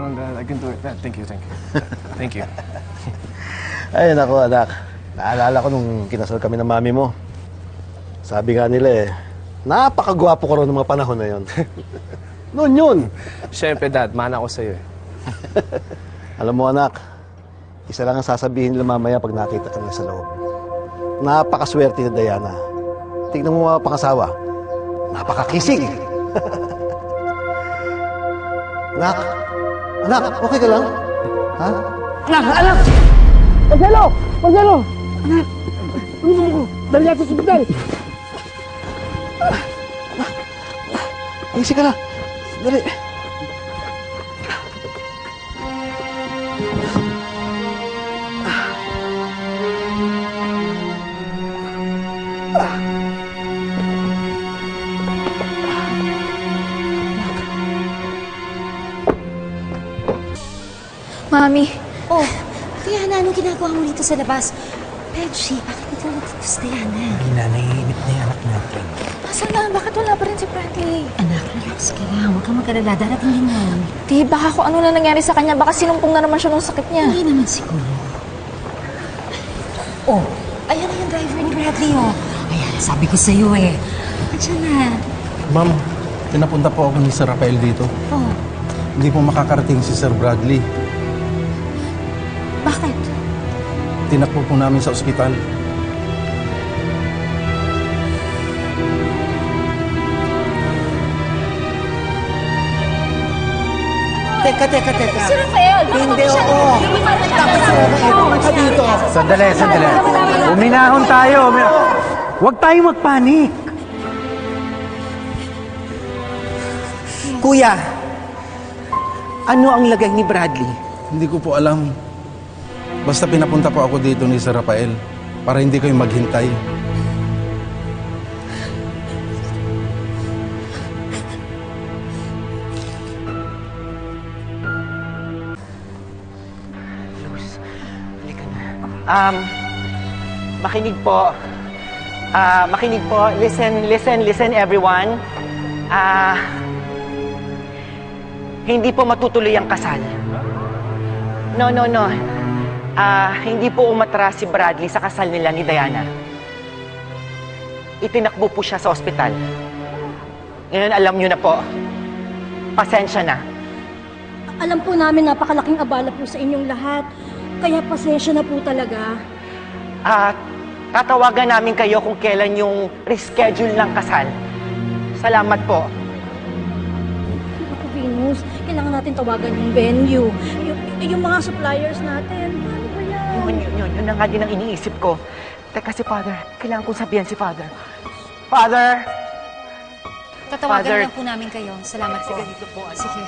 around, Dad. I can do it. Dad, thank you, thank you. Thank you. Ay, naku, anak. Naalala ko nung kinasal kami ng mami mo. Sabi nga nila napakagwapo ko rin ng mga panahon na yon. Noon yun. Siyempre, Dad, mana ko sa'yo eh. Alam mo, anak, isa lang ang sasabihin nila mamaya pag nakita ka na sa loob. Napakaswerte ni Diana. Tignan mo mga pangasawa. Napakakisig. Anak, anak, okay ka lang? Ha? Anak! Marcelo! Marcelo! Anak! Tulungan mo ko! Dali natin sa ospital! Easy ka na. Dali. Mami. Oh, Diana, anong ginagawa mo dito sa labas? Reggie, bakit dito nandito si Diana? Ina, naiinip na yung anak natin. Nasaan na? Bakit wala pa rin si Bradley? Anak, relax ka lang. Huwag kang mag-alala. Darating din yan. Di, baka kung ano na nangyari sa kanya. Baka sinumpong na naman siya ng sakit niya. Hindi naman siguro. Oh, ayan na yung driver ni Bradley, oh. Ayan, sabi ko sa'yo eh. Andiyan na. Ma'am, pinapunta po ako ni Sir Rafael dito. Oh, Hindi po makakarating si Sir Bradley. bakit? Tinakbo po namin sa ospital. Teka. Si Rafael! Hindi, oo. Dapat pumunta dito. Sandali. Uminahon tayo. Huwag tayong magpanik. Kuya, ano ang lagay ni Bradley? Hindi ko po alam. Basta pinapunta po ako dito ni Sir Rafael para hindi kayo maghintay. Makinig po. Makinig po. Listen everyone. Hindi po matutuloy ang kasal. No. Hindi po umatras si Bradley sa kasal nila ni Diana. Itinakbo po siya sa ospital. Ngayon alam niyo na po. Pasensya na. Alam po namin napakalaking abala po sa inyong lahat. Kaya pasensya na po talaga. Tatawagan namin kayo kung kailan yung reschedule ng kasal. Salamat po. Ako, Venus, kailangan natin tawagan yung venue. Yung mga suppliers natin. Paano ba yan? Yun na nga din ang iniisip ko. Teka si Father. Kailangan kong sabihan si Father. Father! Tatawagan Father. lang po namin kayo. Salamat po. Sige, dito po. Sige.